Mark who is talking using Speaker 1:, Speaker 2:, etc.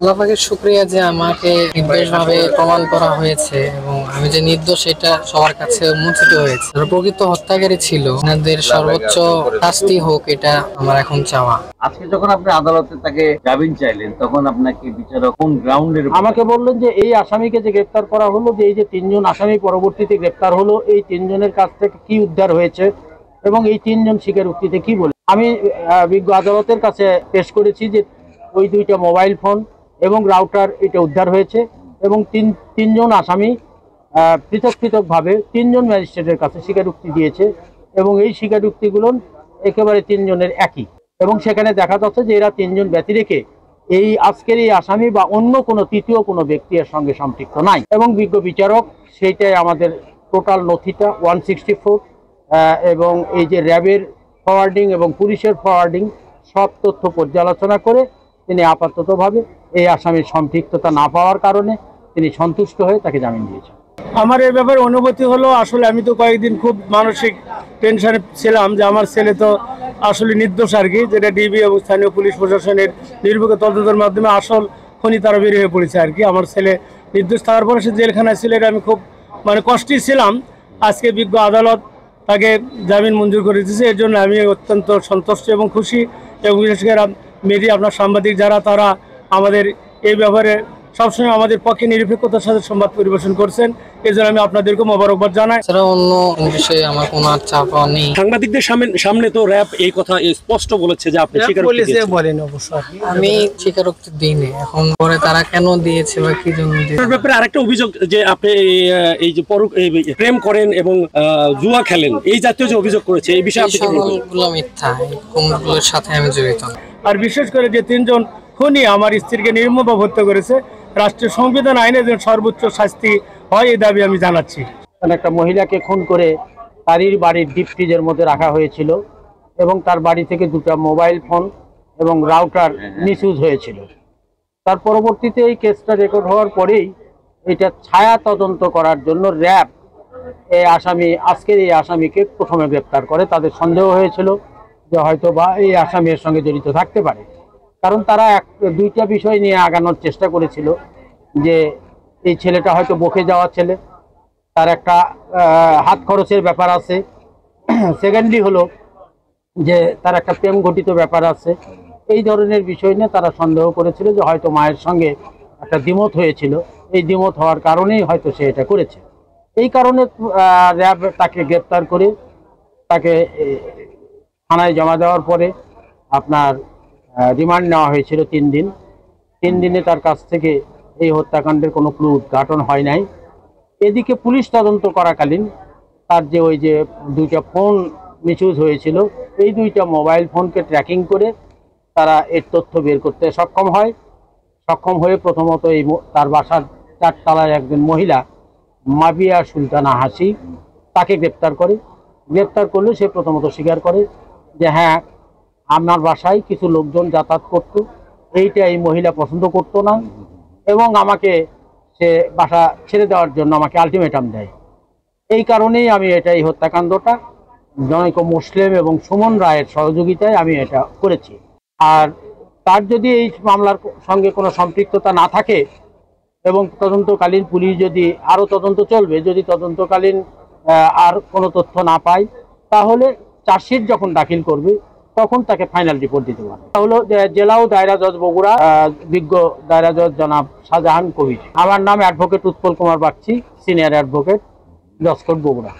Speaker 1: আল্লাহ পাকের শুকরিয়া যে আমাকে নির্দোষভাবে প্রমাণ করা হয়েছে এবং আমি যে নির্দোষ এটা সবার কাছে উন্মোচিত হয়েছে। যারা প্রকৃত হত্যাকারী ছিল তাদের সর্বোচ্চ শাস্তি হোক, এটা আমার এখন চাওয়া।
Speaker 2: আজকে যখন আপনি আদালতে তাকে জামিন চাইলেন তখন আপনাকে বিচারক কোন গ্রাউন্ডের
Speaker 3: আমাকে বললেন যে এই আসামিকে যে গ্রেপ্তার করা হলো, যে এই যে তিনজন আসামি পরবর্তীতে গ্রেপ্তার হলো, এই তিনজনের কাছ থেকে কি উদ্ধার হয়েছে এবং এই তিনজন স্বীকারোক্তিতে কি বলে। আমি বিজ্ঞ আদালতের কাছে পেশ করেছি যে ওই দুইটা মোবাইল ফোন এবং রাউটার এটা উদ্ধার হয়েছে এবং তিনজন আসামি পৃথক পৃথকভাবে তিনজন ম্যাজিস্ট্রেটের কাছে স্বীকারোক্তি দিয়েছে এবং এই স্বীকারোক্তিগুলো একেবারে তিনজনের একই এবং সেখানে দেখা যাচ্ছে যে এরা তিনজন ব্যতি রেখে এই আজকের এই আসামি বা অন্য কোনো তৃতীয় কোনো ব্যক্তি এর সঙ্গে সম্পৃক্ত নাই এবং বিজ্ঞ বিচারক সেইটাই আমাদের টোটাল নথিটা 164 এবং এই যে র্যাবের ফরওয়ার্ডিং এবং পুলিশের ফরওয়ার্ডিং সব তথ্য পর্যালোচনা করে তিনি আপাততভাবে এই আসামির সম্পৃক্ততা না পাওয়ার কারণে তিনি সন্তুষ্ট হয়ে তাকে জামিন দিয়েছেন।
Speaker 4: আমার এই ব্যাপারে অনুভূতি হলো, আসলে আমি তো কয়েকদিন খুব মানসিক টেনশনে ছিলাম যে আমার ছেলে তো আসলে নির্দোষ আর কি, যেটা ডিবি এবং স্থানীয় পুলিশ প্রশাসনের নির্ভুল তদন্তের মাধ্যমে আসল খনি তারা বের হয়ে পড়েছে আর কি। আমার ছেলে নির্দোষ থাকার পরে সে জেলখানায় ছিল, এটা আমি খুব কষ্টই ছিলাম। আজকে বিজ্ঞ আদালত তাকে জামিন মঞ্জুর করে দিয়েছে, এর জন্য আমি অত্যন্ত সন্তুষ্ট এবং খুশি। এবং বিশেষ করে মিডিয়া, আপনার সাংবাদিক যারা, তারা আমাদের এই ব্যাপারে সবসময় আমাদের পক্ষে নিরপেক্ষতার সাথে সংবাদ পরিবেশন করছেন, এই জন্য আমি আপনাদেরকে মোবারকবাদ জানাই।
Speaker 1: অন্য বিষয়ে আমার কোনো চাপ নেই।
Speaker 5: সাংবাদিকদের সামনে তো র্যাব এই কথা স্পষ্ট বলেছে যে আপনি
Speaker 1: আমি স্বীকারোক্তি দিইনি, এখন পরে তারা কেন দিয়েছে বা কি জন্য দিয়েছে।
Speaker 5: ব্যাপারে আরেকটা অভিযোগ যে আপনি এই যে প্রেম করেন এবং জুয়া খেলেন, এই জাতীয় যে অভিযোগ করেছে, এই বিষয়ে আপনি কি বলবেন?
Speaker 1: সকলগুলো মিথ্যা, কোনগুলোর সাথে আমি জড়িত না।
Speaker 4: আর বিশেষ করে যে তিনজন খুনি আমার স্ত্রীকে নির্মমভাবে হত্যা করেছে, রাষ্ট্রীয় সংবিধান আইনে যেন সর্বোচ্চ শাস্তি হয়, এই দাবি আমি জানাচ্ছি।
Speaker 3: একটা মহিলাকে খুন করে তারই বাড়ির ডিপ ফ্রিজের মধ্যে রাখা হয়েছিল এবং তার বাড়ি থেকে দুটো মোবাইল ফোন এবং রাউটার মিসইউজ হয়েছিল। তার পরবর্তীতে এই কেসটা রেকর্ড হওয়ার পরেই এটা ছায়া তদন্ত করার জন্য র্যাব আজকের এই আসামিকে প্রথমে গ্রেপ্তার করে। তাদের সন্দেহ হয়েছিল যে হয়তো বা এই আসামির সঙ্গে জড়িত থাকতে পারে, কারণ তারা দুইটা বিষয় নিয়ে আগানোর চেষ্টা করেছিল যে এই ছেলেটা হয়তো বকে যাওয়া ছেলে, তার একটা হাত খরচের ব্যাপার আছে, সেকেন্ডলি হলো যে তার একটা প্রেম ঘটিত ব্যাপার আছে। এই ধরনের বিষয় নিয়ে তারা সন্দেহ করেছিল যে হয়তো মায়ের সঙ্গে একটা দ্বিমত হয়েছিল, এই দ্বিমত হওয়ার কারণেই হয়তো সে এটা করেছে। এই কারণে র্যাব তাকে গ্রেপ্তার করে তাকে থানায় জমা দেওয়ার পরে আপনার রিমান্ড নেওয়া হয়েছিল 3 দিন। 3 দিনে তার কাছ থেকে এই হত্যাকাণ্ডের কোনো ক্লু উদ্ঘাটন হয় নাই। এদিকে পুলিশ তদন্ত করাকালীন তার যে ওই যে দুইটা ফোন মিসইউজ হয়েছিল, এই দুইটা মোবাইল ফোনকে ট্র্যাকিং করে তারা এর তথ্য বের করতে সক্ষম হয়ে প্রথমত এই তার বাসার 4 তলায় একজন মহিলা মাবিয়া সুলতানা হাসি, তাকে গ্রেপ্তার করে। গ্রেপ্তার করলে সে প্রথমত স্বীকার করে যে হ্যাঁ, আমার বাসায় কিছু লোকজন যাতায়াত করতো, এইটা এই মহিলা পছন্দ করতো না এবং আমাকে সে বাসা ছেড়ে দেওয়ার জন্য আমাকে আলটিমেটাম দেয়। এই কারণেই আমি এই হত্যাকাণ্ডটা জনৈক মুসলিম এবং সুমন রায়ের সহযোগিতায় আমি এটা করেছি। আর তার যদি এই মামলার সঙ্গে কোনো সম্পৃক্ততা না থাকে এবং তদন্তকালীন পুলিশ যদি আরও তদন্ত চলবে, যদি তদন্তকালীন আর কোনো তথ্য না পায়, তাহলে চার্জশিট যখন দাখিল করবে তখন তাকে ফাইনাল রিপোর্ট দিতে পারে। হলো জেলা ও দায়রা জজ বগুড়া, বিজ্ঞ দায়রা জজ জনাব শাহজাহান কবির। আমার নাম advocate Utpal Kumar Bagchi, senior advocate, জজ কোর্ট বগুড়া।